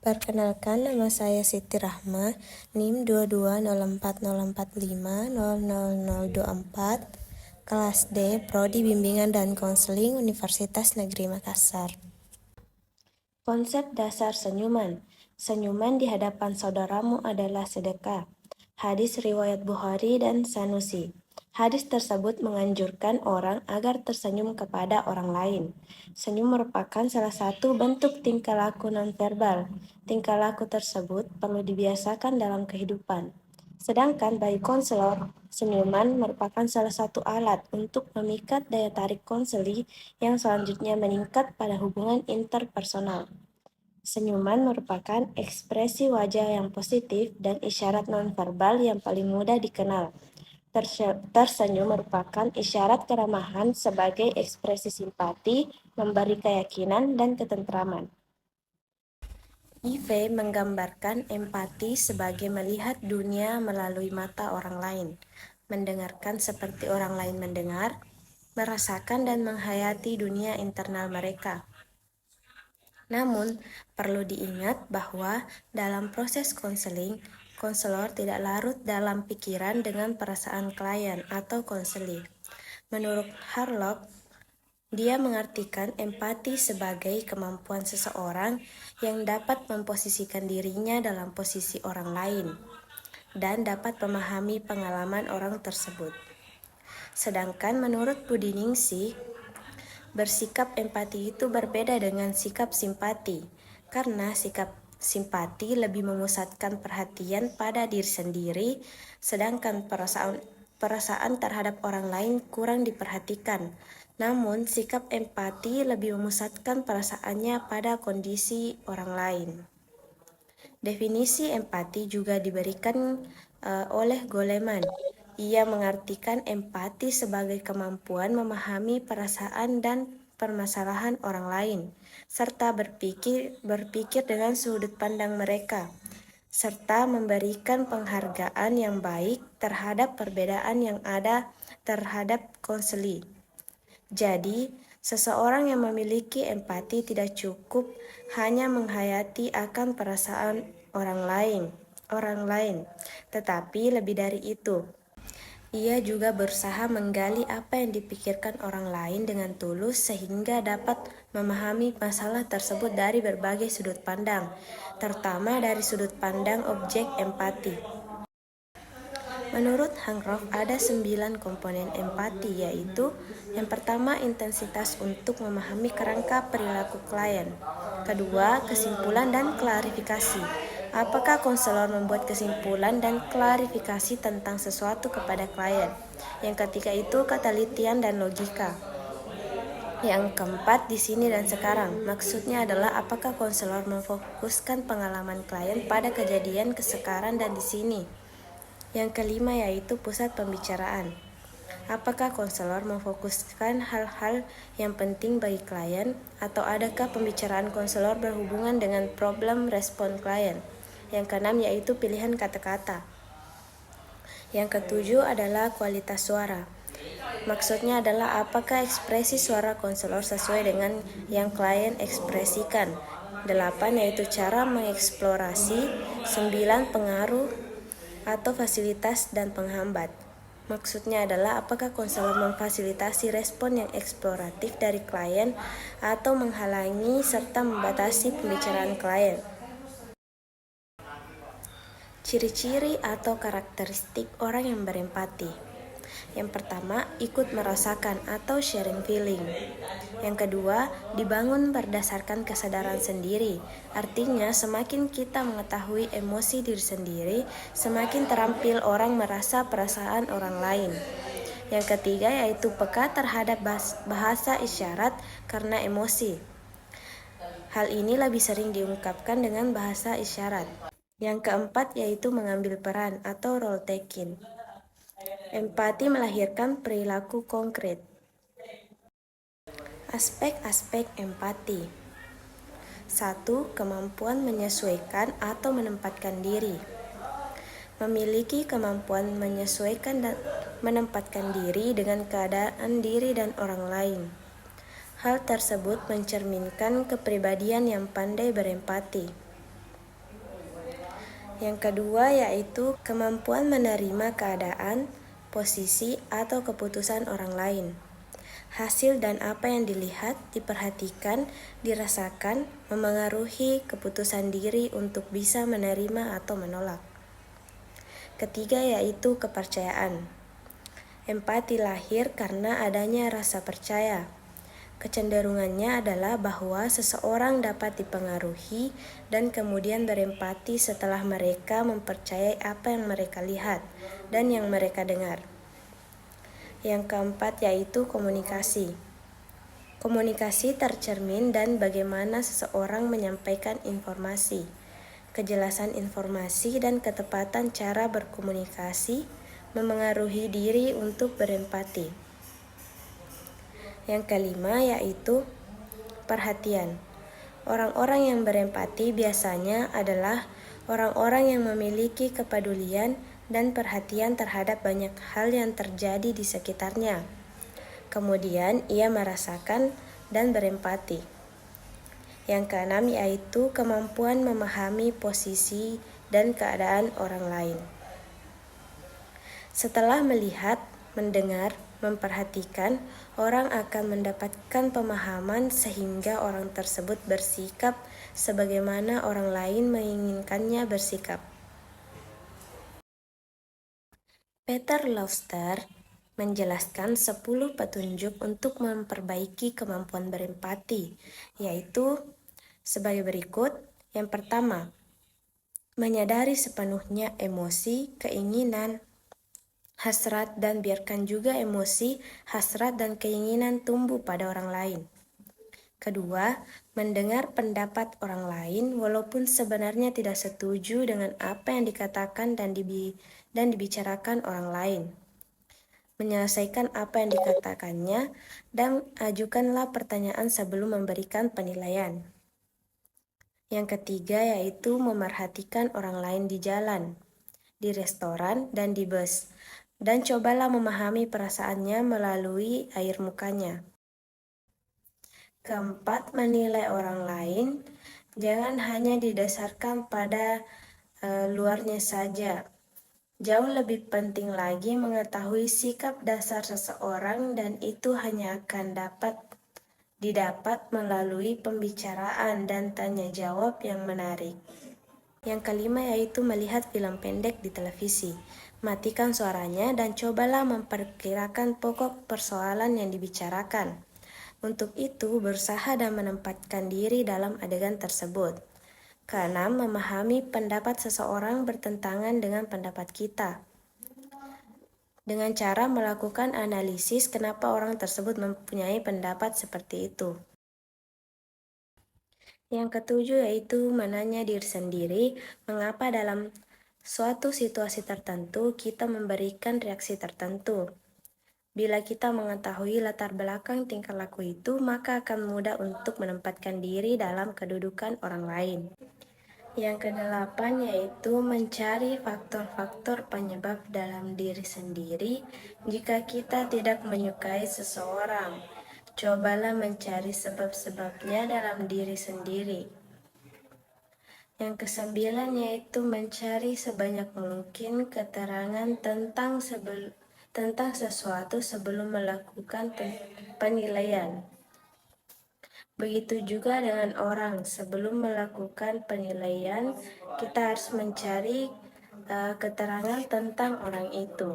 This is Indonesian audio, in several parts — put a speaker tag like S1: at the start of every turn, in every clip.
S1: Perkenalkan, nama saya Siti Rahma, NIM 220404500024, kelas D, Prodi Bimbingan dan Konseling Universitas Negeri Makassar. Konsep dasar senyuman. Senyuman di hadapan saudaramu adalah sedekah. Hadis riwayat Bukhari dan Sanusi. Hadis tersebut menganjurkan orang agar tersenyum kepada orang lain. Senyum merupakan salah satu bentuk tingkah laku nonverbal. Tingkah laku tersebut perlu dibiasakan dalam kehidupan. Sedangkan bagi konselor, senyuman merupakan salah satu alat untuk memikat daya tarik konseli yang selanjutnya meningkat pada hubungan interpersonal. Senyuman merupakan ekspresi wajah yang positif dan isyarat nonverbal yang paling mudah dikenal. Tersenyum merupakan isyarat keramahan sebagai ekspresi simpati, memberi keyakinan dan ketentraman. IV menggambarkan empati sebagai melihat dunia melalui mata orang lain, mendengarkan seperti orang lain mendengar, merasakan dan menghayati dunia internal mereka. Namun, perlu diingat bahwa dalam proses konseling, konselor tidak larut dalam pikiran dengan perasaan klien atau konseli. Menurut Harlock, dia mengartikan empati sebagai kemampuan seseorang yang dapat memposisikan dirinya dalam posisi orang lain dan dapat memahami pengalaman orang tersebut. Sedangkan menurut Budiningsih, bersikap empati itu berbeda dengan sikap simpati, karena sikap simpati lebih memusatkan perhatian pada diri sendiri, sedangkan perasaan terhadap orang lain kurang diperhatikan. Namun, sikap empati lebih memusatkan perasaannya pada kondisi orang lain. Definisi empati juga diberikan oleh Goleman. Ia mengartikan empati sebagai kemampuan memahami perasaan dan permasalahan orang lain, serta berpikir dengan sudut pandang mereka, serta memberikan penghargaan yang baik terhadap perbedaan yang ada terhadap konseli. Jadi, seseorang yang memiliki empati tidak cukup hanya menghayati akan perasaan orang lain, tetapi lebih dari itu. Ia juga berusaha menggali apa yang dipikirkan orang lain dengan tulus sehingga dapat memahami masalah tersebut dari berbagai sudut pandang, terutama dari sudut pandang objek empati. Menurut Hangroff, ada 9 komponen empati, yaitu yang pertama, intensitas untuk memahami kerangka perilaku klien. Kedua, kesimpulan dan klarifikasi. Apakah konselor membuat kesimpulan dan klarifikasi tentang sesuatu kepada klien? Yang ketiga itu ketelitian dan logika. Yang keempat, di sini dan sekarang. Maksudnya adalah apakah konselor memfokuskan pengalaman klien pada kejadian sekarang dan di sini. Yang kelima yaitu pusat pembicaraan. Apakah konselor memfokuskan hal-hal yang penting bagi klien, atau adakah pembicaraan konselor berhubungan dengan problem respon klien? Yang keenam yaitu pilihan kata-kata. Yang ketujuh adalah kualitas suara. Maksudnya adalah apakah ekspresi suara konselor sesuai dengan yang klien ekspresikan. 8 yaitu cara mengeksplorasi. 9 pengaruh atau fasilitas dan penghambat. Maksudnya adalah apakah konselor memfasilitasi respon yang eksploratif dari klien atau menghalangi serta membatasi pembicaraan klien. Ciri-ciri atau karakteristik orang yang berempati. Yang pertama, ikut merasakan atau sharing feeling. Yang kedua, dibangun berdasarkan kesadaran sendiri. Artinya, semakin kita mengetahui emosi diri sendiri, semakin terampil orang merasa perasaan orang lain. Yang ketiga, yaitu peka terhadap bahasa isyarat karena emosi. Hal ini lebih sering diungkapkan dengan bahasa isyarat. Yang keempat, yaitu mengambil peran atau role taking. Empati melahirkan perilaku konkret. Aspek-aspek empati. 1. Kemampuan menyesuaikan atau menempatkan diri. Memiliki kemampuan menyesuaikan dan menempatkan diri dengan keadaan diri dan orang lain. Hal tersebut mencerminkan kepribadian yang pandai berempati. Yang kedua yaitu kemampuan menerima keadaan, posisi, atau keputusan orang lain. Hasil dan apa yang dilihat, diperhatikan, dirasakan, memengaruhi keputusan diri untuk bisa menerima atau menolak. Ketiga yaitu kepercayaan. Empati lahir karena adanya rasa percaya. Kecenderungannya adalah bahwa seseorang dapat dipengaruhi dan kemudian berempati setelah mereka mempercayai apa yang mereka lihat dan yang mereka dengar. Yang keempat yaitu komunikasi. Komunikasi tercermin dan bagaimana seseorang menyampaikan informasi, kejelasan informasi dan ketepatan cara berkomunikasi memengaruhi diri untuk berempati. Yang kelima yaitu perhatian. Orang-orang yang berempati biasanya adalah orang-orang yang memiliki kepedulian dan perhatian terhadap banyak hal yang terjadi di sekitarnya. Kemudian ia merasakan dan berempati. Yang keenam yaitu kemampuan memahami posisi dan keadaan orang lain. Setelah melihat, mendengar, memperhatikan, orang akan mendapatkan pemahaman sehingga orang tersebut bersikap sebagaimana orang lain menginginkannya bersikap. Peter Lofster menjelaskan 10 petunjuk untuk memperbaiki kemampuan berempati, yaitu sebagai berikut. Yang pertama, menyadari sepenuhnya emosi, keinginan, hasrat, dan biarkan juga emosi, hasrat, dan keinginan tumbuh pada orang lain. Kedua, mendengar pendapat orang lain walaupun sebenarnya tidak setuju dengan apa yang dikatakan dan dibicarakan orang lain. Menyelesaikan apa yang dikatakannya dan ajukanlah pertanyaan sebelum memberikan penilaian. Yang ketiga yaitu memerhatikan orang lain di jalan, di restoran, dan di bus, dan cobalah memahami perasaannya melalui air mukanya. Keempat, menilai orang lain jangan hanya didasarkan pada luarnya saja. Jauh lebih penting lagi mengetahui sikap dasar seseorang dan itu hanya akan didapat melalui pembicaraan dan tanya jawab yang menarik. Yang kelima yaitu melihat film pendek di televisi. Matikan suaranya dan cobalah memperkirakan pokok persoalan yang dibicarakan. Untuk itu, berusaha dan menempatkan diri dalam adegan tersebut. Keenam, memahami pendapat seseorang bertentangan dengan pendapat kita. Dengan cara melakukan analisis kenapa orang tersebut mempunyai pendapat seperti itu. Yang ketujuh yaitu menanya diri sendiri, mengapa dalam suatu situasi tertentu kita memberikan reaksi tertentu. Bila kita mengetahui latar belakang tingkah laku itu, maka akan mudah untuk menempatkan diri dalam kedudukan orang lain. Yang kedelapan yaitu mencari faktor-faktor penyebab dalam diri sendiri. Jika kita tidak menyukai seseorang, cobalah mencari sebab-sebabnya dalam diri sendiri. Yang kesembilan yaitu mencari sebanyak mungkin keterangan tentang sesuatu sebelum melakukan penilaian. Begitu juga dengan orang, sebelum melakukan penilaian, kita harus mencari keterangan tentang orang itu.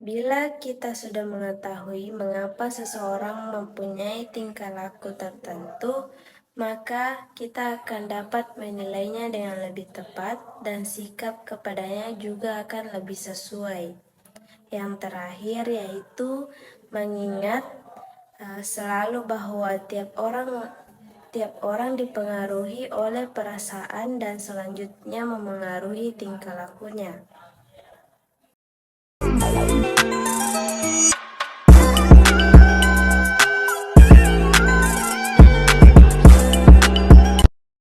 S1: Bila kita sudah mengetahui mengapa seseorang mempunyai tingkah laku tertentu, maka kita akan dapat menilainya dengan lebih tepat dan sikap kepadanya juga akan lebih sesuai. Yang terakhir yaitu mengingat selalu bahwa tiap orang dipengaruhi oleh perasaan dan selanjutnya memengaruhi tingkah lakunya.